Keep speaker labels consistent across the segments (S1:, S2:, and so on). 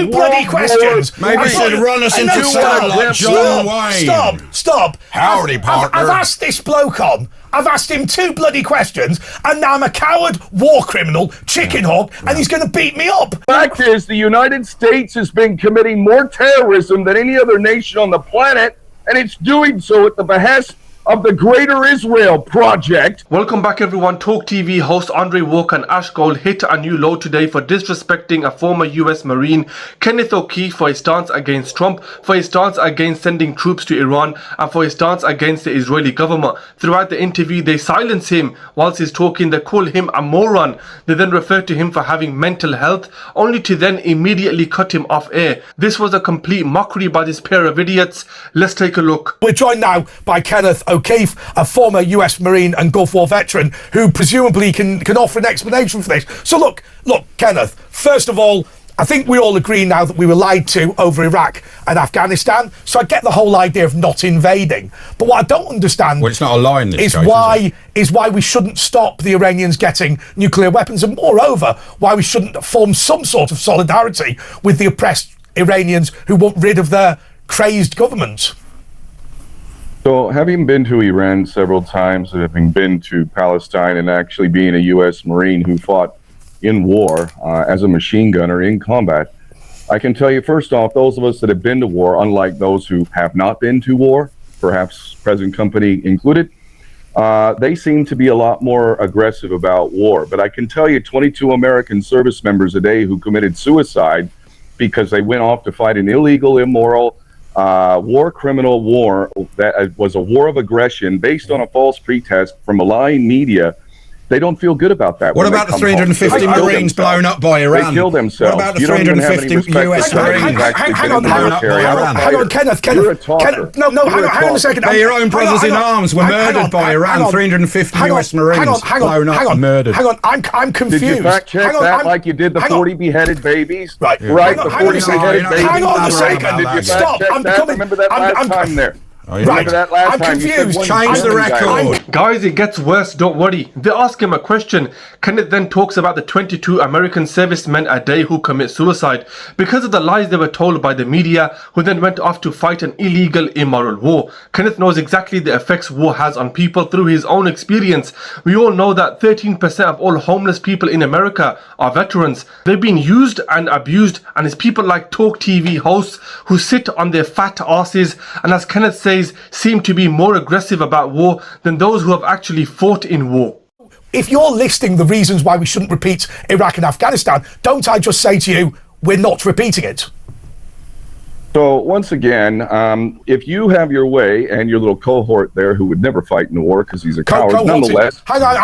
S1: two bloody questions.
S2: Maybe he should run us into sound like John Wayne.
S1: Stop.
S2: Howdy, partner.
S1: I've asked this bloke on. I've asked him two bloody questions, and now I'm a coward, war criminal, chicken hawk, and he's going to beat me up.
S3: The fact is, the United States has been committing more terrorism than any other nation on the planet, and it's doing so at the behest of the Greater Israel Project.
S4: Welcome back, everyone. Talktv host Andre Walker and Ash Gould hit a new low today for disrespecting a former US Marine, Kenneth O'Keefe, for his stance against Trump, for his stance against sending troops to Iran, and for his stance against the Israeli government. Throughout the interview, they silence him whilst he's talking. They call him a moron. They then refer to him for having mental health, only to then immediately cut him off air. This was a complete mockery by this pair of idiots. Let's take a look.
S1: We're joined now by Kenneth O'Keefe, a former US Marine and Gulf War veteran, who presumably can offer an explanation for this. So look, Kenneth, first of all, I think we all agree now that we were lied to over Iraq and Afghanistan, so I get the whole idea of not invading. But what I don't understand
S2: it's not a lie in this
S1: case, is why we shouldn't stop the Iranians getting nuclear weapons, and moreover, why we shouldn't form some sort of solidarity with the oppressed Iranians who want rid of their crazed government.
S3: So, having been to Iran several times, having been to Palestine, and actually being a U.S. Marine who fought in war as a machine gunner in combat, I can tell you, first off, those of us that have been to war, unlike those who have not been to war, perhaps present company included, they seem to be a lot more aggressive about war. But I can tell you 22 American service members a day who committed suicide because they went off to fight an illegal, immoral, war criminal war that was a war of aggression based on a false pretext from a lying media. They don't feel good about that.
S2: What about the 350 Marines blown up by Iran?
S3: They kill themselves.
S2: What about the 350 US Marines?
S1: Hang on, Kenneth.
S3: You're a talker.
S1: No, hang on a second.
S2: Your own brothers in arms were murdered by Iran. 350 US Marines blown up and murdered.
S1: Hang on, I'm confused.
S3: Did you fact check that like you did the 40 beheaded babies?
S1: Right,
S3: the 40 beheaded babies.
S1: Hang on a second.
S3: Did you
S1: Stop.
S3: fact check that? Remember that last time there?
S1: Right, I'm confused.
S2: Change the record.
S4: Guys, it gets worse, don't worry. They ask him a question. Kenneth then talks about the 22 American servicemen a day who commit suicide because of the lies they were told by the media, who then went off to fight an illegal, immoral war. Kenneth knows exactly the effects war has on people through his own experience. We all know that 13% of all homeless people in America are veterans. They've been used and abused, and it's people like Talktv hosts who sit on their fat asses and, as Kenneth says, seem to be more aggressive about war than those who have actually fought in war.
S1: If you're listing the reasons why we shouldn't repeat Iraq and Afghanistan, don't I just say to you, we're not repeating it?
S3: So once again, if you have your way, and your little cohort there who would never fight in a war because he's a coward, nonetheless.
S1: Hang on,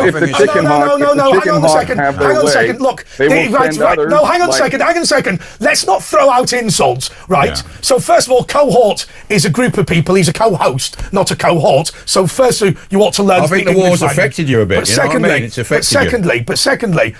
S3: if the chicken hawk have their way,
S1: look,
S3: they will send others.
S1: No, hang on a second. Let's not throw out insults, right? Yeah. So first of all, cohort is a group of people. He's a co-host, not a cohort. So first, you ought to learn.
S2: I think the war's affected you a bit.
S1: But secondly,
S2: it's affected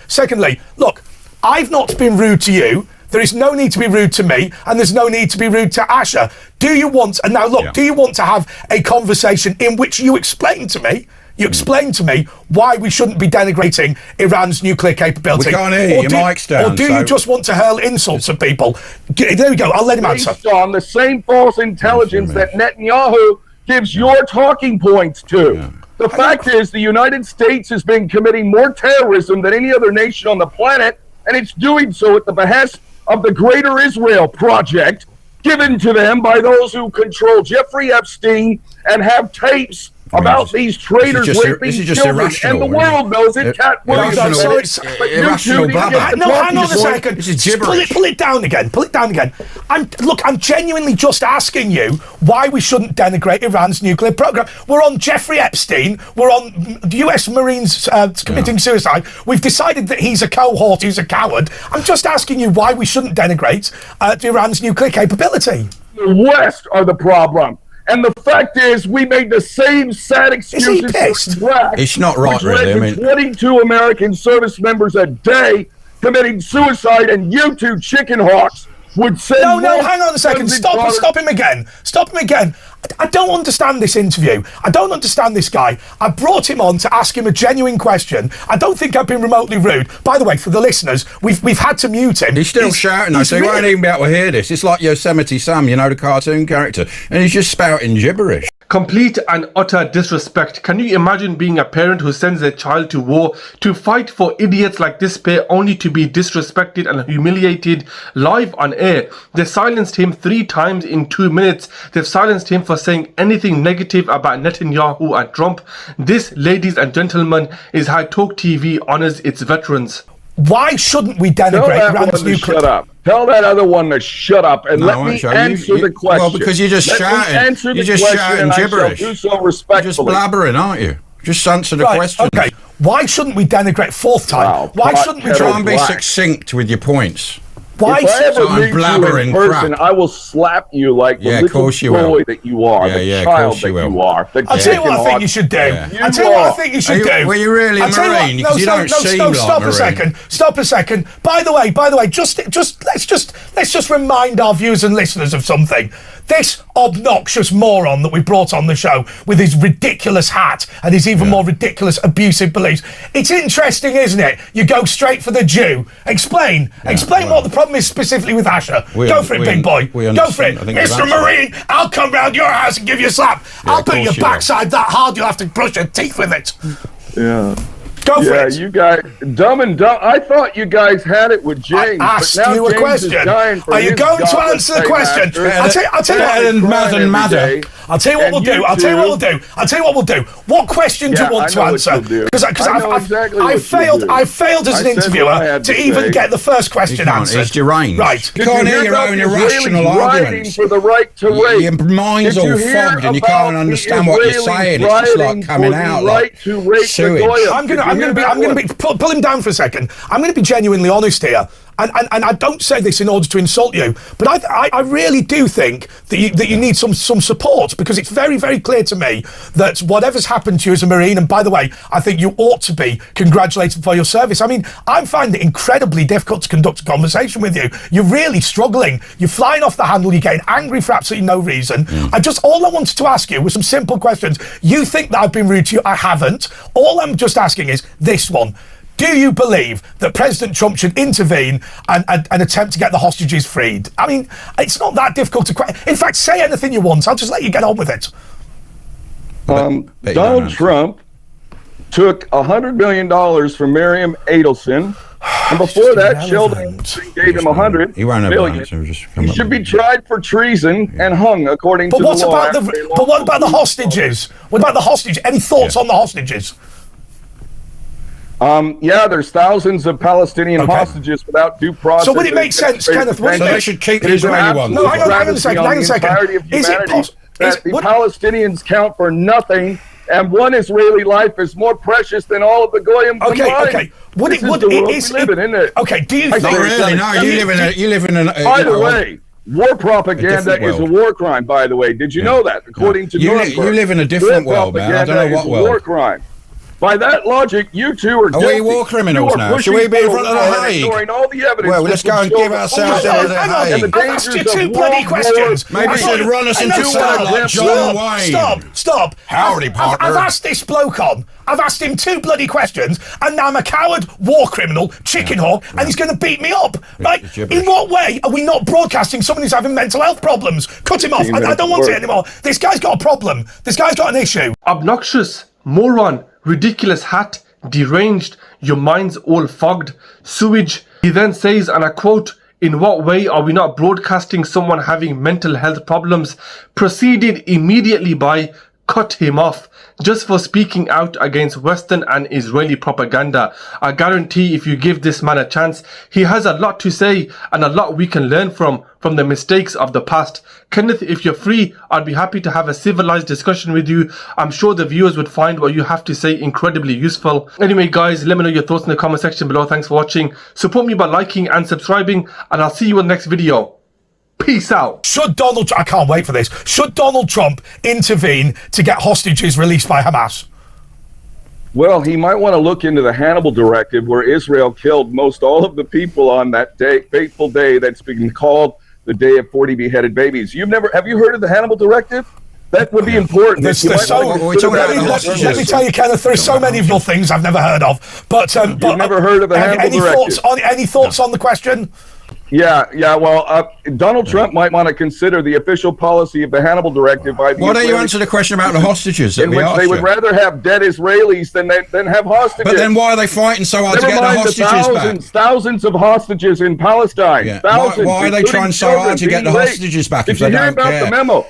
S1: secondly, look, I've not been rude to you. There is no need to be rude to me, and there's no need to be rude to Asher. Do you want to have a conversation in which you explain to me why we shouldn't be denigrating Iran's nuclear capability?
S2: We can't hear you, your mic's down.
S1: Or do you just want to hurl insults at people? There we go, I'll let him answer.
S3: Based on the same false intelligence that Netanyahu gives your talking points to. Yeah. The fact is, the United States has been committing more terrorism than any other nation on the planet, and it's doing so at the behest of the Greater Israel Project, given to them by those who control Jeffrey Epstein and have tapes about these traitors raping children, and the world knows it. Cat Williams,
S2: irrational blabber.
S1: No, hang on a second.
S2: This is gibberish.
S1: Pull it down again. I'm genuinely just asking you why we shouldn't denigrate Iran's nuclear program. We're on Jeffrey Epstein. We're on US Marines committing suicide. We've decided that he's a cohort, he's a coward. I'm just asking you why we shouldn't denigrate Iran's nuclear capability.
S3: The West are the problem. And the fact is, we made the same sad excuses for Iraq.
S2: It's not right, really.
S3: 22 American service members a day committing suicide, and you two chicken hawks would send.
S1: No, hang on a second. Stop him again. I don't understand this interview. I don't understand this guy. I brought him on to ask him a genuine question. I don't think I've been remotely rude. By the way, for the listeners, we've had to mute him.
S2: He's still shouting, so he won't even be able to hear this. It's like Yosemite Sam, the cartoon character, and he's just spouting gibberish.
S4: Complete and utter disrespect. Can you imagine being a parent who sends their child to war to fight for idiots like this pair only to be disrespected and humiliated live on air? They silenced him 3 times in 2 minutes. They've silenced him for saying anything negative about Netanyahu and Trump. This, ladies and gentlemen, is how Talktv honors its veterans.
S1: Why shouldn't we denigrate Iran's nuclear?
S3: Shut up. Tell that other one to shut up and let me answer the question.
S2: Well, because you're just shouting. You're just shouting gibberish.
S3: Do so respectfully.
S2: You're just blabbering, aren't you? Just answer the question.
S1: Okay. Why shouldn't we denigrate? 4th time.
S3: Wow,
S1: why shouldn't we
S2: try and be succinct with your points?
S1: Why
S3: if I ever meet you in person,
S2: crap.
S3: I will slap you like the little boy that you are, the child that you are.
S1: I'll tell you what I think you should do. I'll tell you what I think you should do.
S2: Were you really a Marine? Because you don't seem like
S1: stop
S2: Marine.
S1: Stop a second. By the way, let's just remind our viewers and listeners of something. This obnoxious moron that we brought on the show with his ridiculous hat and his even more ridiculous abusive beliefs. It's interesting, isn't it? You go straight for the Jew. Explain what the problem is specifically with Asher. Go for it, big boy. Go for it. Mr. Marine, I'll come round your house and give you a slap. I'll put your backside that hard you'll have to brush your teeth with it.
S3: Yeah.
S1: Go for it.
S3: You guys, dumb and dumb. I thought you guys had it with James.
S1: I asked you a question. Are you going to answer the question? I'll tell you what. I'll tell you what we'll do. What question do you want to answer? Because I failed as an interviewer to even get the first question answered.
S2: It's deranged.
S1: Right.
S2: You can't hear your own irrational arguments.
S3: For the right to rape.
S2: Your mind's all fogged and you can't understand what you're saying. It's just like coming out like sewage.
S1: I'm going to be pull him down for a second. I'm going to be genuinely honest here. And I don't say this in order to insult you, but I really do think that you need some support, because it's very, very clear to me that whatever's happened to you as a Marine, and by the way, I think you ought to be congratulated for your service. I mean, I find it incredibly difficult to conduct a conversation with you. You're really struggling. You're flying off the handle. You're getting angry for absolutely no reason. All I wanted to ask you was some simple questions. You think that I've been rude to you? I haven't. All I'm just asking is this one. Do you believe that President Trump should intervene and attempt to get the hostages freed? I mean, it's not that difficult to... In fact, say anything you want. I'll just let you get on with it.
S3: Donald Trump took $100 million from Miriam Adelson, and before that, Sheldon gave him $100 million. He should be tried for treason and hung according to the law.
S1: But what about the hostages? What about the hostages? Any thoughts on the hostages?
S3: There's thousands of Palestinian hostages without due process.
S1: So would it make sense, Kenneth?
S2: So they should keep these anyone.
S1: No, hang on a second.
S3: Is it possible that the Palestinians count for nothing, and one Israeli life is more precious than all of the Goyim combined?
S1: Okay.
S3: This is the world we live in, isn't it?
S1: Okay, do you think...
S2: Not really, no. You live in a...
S3: By the way, war propaganda is a war crime, by the way. Did you know that? According to Nuremberg,
S2: you live in a different world, man. I don't know what world.
S3: War crime. By that logic, you two are guilty.
S2: Are we war criminals now? Should we be in front of the Hague?
S3: All the evidence.
S2: Well, let's go and give ourselves into the Hague.
S1: I've asked you 2 bloody questions.
S2: Maybe you should run us into something like John Wayne.
S1: Stop.
S2: Howdy, partner.
S1: I've asked this bloke on. I've asked him 2 bloody questions, and now I'm a coward, war criminal, chicken hawk, and he's going to beat me up. Like, in what way are we not broadcasting someone who's having mental health problems? Cut him off. I don't want it anymore. This guy's got a problem. This guy's got an issue.
S4: Obnoxious, moron, ridiculous hat, deranged, your mind's all fogged, sewage. He then says, and I quote, "In what way are we not broadcasting someone having mental health problems?" Proceeded immediately by, cut him off, just for speaking out against Western and Israeli propaganda. I guarantee if you give this man a chance, he has a lot to say and a lot we can learn from the mistakes of the past. Kenneth, if you're free, I'd be happy to have a civilized discussion with you. I'm sure the viewers would find what you have to say incredibly useful. Anyway, guys, let me know your thoughts in the comment section below. Thanks for watching. Support me by liking and subscribing, and I'll see you in the next video. Peace out.
S1: I can't wait for this. Should Donald Trump intervene to get hostages released by Hamas?
S3: Well, he might want to look into the Hannibal Directive, where Israel killed most all of the people on that day, fateful day that's been called the day of 40 beheaded babies. Have you heard of the Hannibal Directive? That would be important.
S1: Let me tell you, Kenneth, there are so many of your things I've never heard of. But
S3: you've never heard of the Hannibal Directive?
S1: Any thoughts on the question?
S3: Yeah. Well, Donald Trump might want to consider the official policy of the Hannibal Directive. Why
S2: don't you answer the question about the hostages?
S3: In which they would rather have dead Israelis than have hostages.
S2: But then why are they fighting so hard to get the hostages back?
S3: Thousands of hostages in Palestine.
S2: Yeah.
S3: Thousands.
S2: Why are they trying so hard to get the hostages back if they don't care?
S3: Did you hear about the memo?